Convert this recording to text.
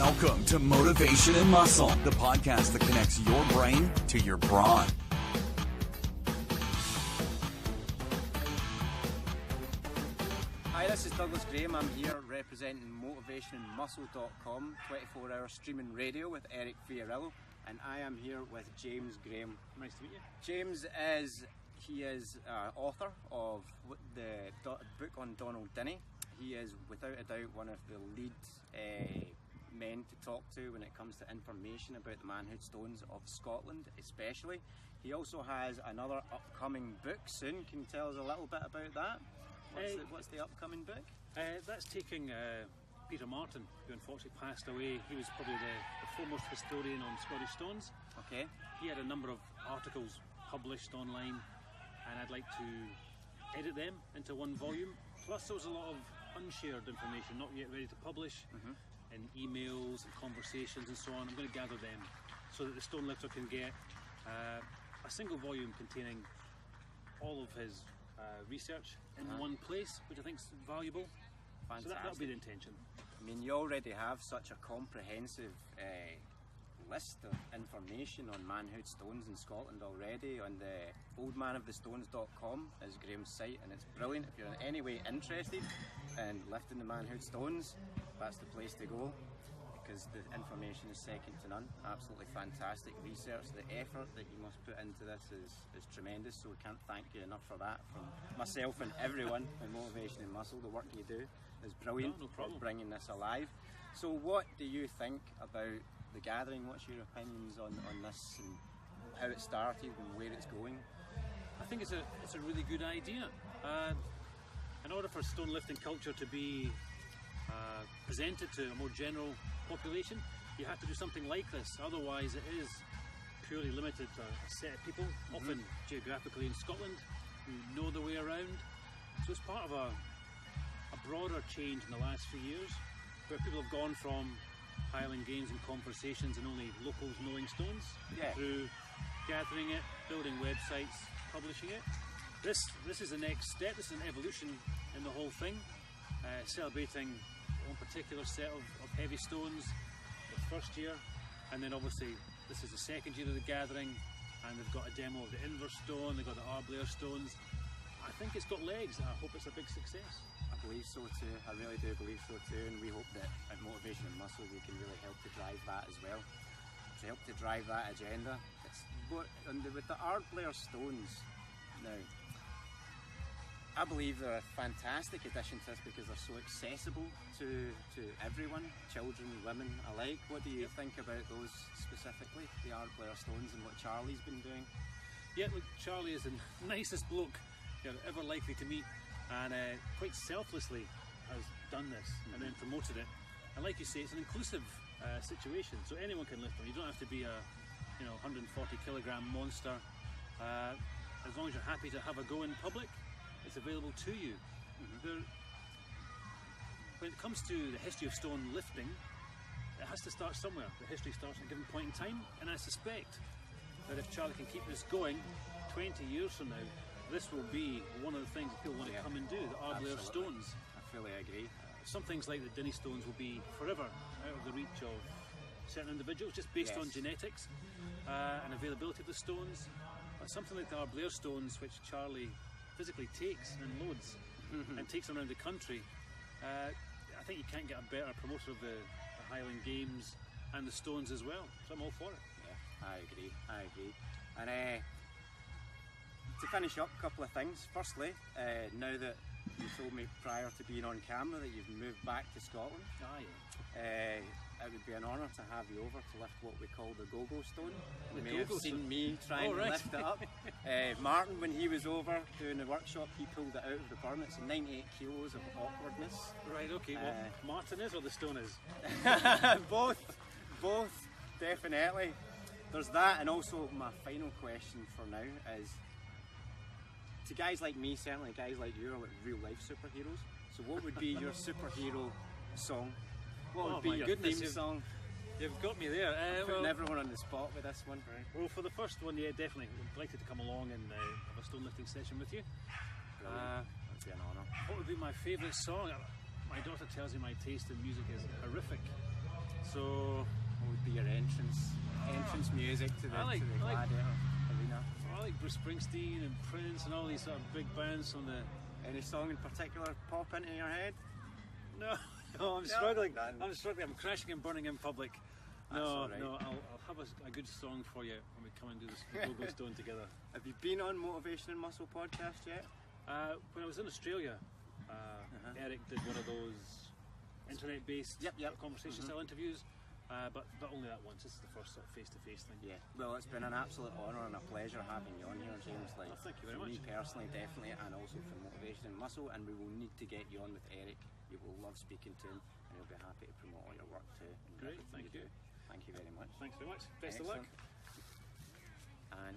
Welcome to Motivation and Muscle, the podcast that connects your brain to your brawn. Hi, this is James Grahame. I'm here representing motivationandmuscle.com, 24-hour streaming radio with Eric Fiorillo, and I am here with James Grahame. Nice to meet you. James is author of the book on Donald Dinnie. He is without a doubt one of the lead men to talk to when it comes to information about the manhood stones of Scotland especially. He also has another upcoming book soon. Can you tell us a little bit about that? What's the upcoming book? That's taking Peter Martin, who unfortunately passed away. He was probably the foremost historian on Scottish stones. Okay. He had a number of articles published online, and I'd like to edit them into one volume. Plus there was a lot of unshared information, not yet ready to publish, in emails and conversations and so on. I'm going to gather them so that the stone lifter can get a single volume containing all of his research in one place, which I think is valuable. Fantastic. So that'll be the intention. I mean, you already have such a comprehensive list of information on manhood stones in Scotland already. On the oldmanofthestones.com is Graham's site, and it's brilliant. If you're in any way interested in lifting the manhood stones, that's the place to go, because the information is second to none. Absolutely fantastic research. The effort that you must put into this is tremendous, so we can't thank you enough for that from myself and everyone in Motivation and Muscle. The work you do is brilliant. No problem. For bringing this alive. So what do you think about the gathering? What's your opinions on this and how it started and where it's going? I think it's a really good idea. In order for stone lifting culture to be presented to a more general population, you have to do something like this. Otherwise it is purely limited to a set of people, often geographically in Scotland, who know the way around. So it's part of a broader change in the last few years, where people have gone from Highland games and conversations and only locals knowing stones, through gathering it, building websites, publishing it. This is the next step. This is an evolution in the whole thing, celebrating one particular set of heavy stones the first year, and then obviously this is the second year of the gathering, and they've got a demo of the Inver stone, they've got the Arblair stones. I think it's got legs, and I hope it's a big success. I believe so too. I really do believe so too, and we hope that at Motivation and Muscle we can really help to drive that as well. To help to drive that agenda. With the Arblair stones now, I believe they're a fantastic addition to this because they're so accessible to everyone, children, women alike. What do you think about those specifically, the Arblair stones, and what Charlie's been doing? Yeah, look, Charlie is the nicest bloke you're ever likely to meet, and quite selflessly has done this and then promoted it. And like you say, it's an inclusive situation, so anyone can lift them. You don't have to be a 140 kilogram monster. As long as you're happy to have a go in public, it's available to you. When it comes to the history of stone lifting, it has to start somewhere. The history starts at a given point in time, and I suspect that if Charlie can keep this going 20 years from now, this will be one of the things that people want to come and do, the Arblair stones. I fully agree. Some things like the Dinnie stones will be forever out of the reach of certain individuals, just based on genetics and availability of the stones. But something like the Arblair stones, which Charlie physically takes and loads and takes around the country, I think you can't get a better promoter of the Highland Games and the stones as well. So I'm all for it. Yeah, I agree. And to finish up, a couple of things. Firstly, now that you told me prior to being on camera that you've moved back to Scotland, it would be an honour to have you over to lift what we call the go-go stone. You may have seen me trying to lift it up. Martin, when he was over doing the workshop, he pulled it out of the burn. It's 98 kilos of awkwardness. Right, okay, what Martin is or the stone is? Both, definitely. There's that, and also my final question for now is, to guys like me, certainly guys like you are like real life superheroes, so what would be your superhero song? What would be your theme song? You've got me there. Putting everyone on the spot with this one. Right. Well, for the first one, yeah, definitely. I'd like to come along and have a stone lifting session with you. That'd be an honour. What would be my favourite song? My daughter tells me my taste in music is horrific. So, what would be your entrance music to the Gladiator Arena? I like Bruce Springsteen and Prince and all these sort of big bands on the... Any song in particular pop into your head? No, I'm struggling. None. I'm crashing and burning in public. That's all right. No, I'll have a good song for you when we come and do this Go Stone together. Have you been on Motivation and Muscle podcast yet? When I was in Australia, Eric did one of those internet-based conversation style interviews, but only that once. This is the first sort of face-to-face thing. Yeah. Well, it's been an absolute honour and a pleasure having you on here, James. Like, thank you very for much. me personally, definitely, and also for Motivation and Muscle. And we will need to get you on with Eric. You will love speaking to him, and he'll be happy to promote all your work too. Great, thank you. Thank you very much. Thanks very much. Best Excellent. of luck. And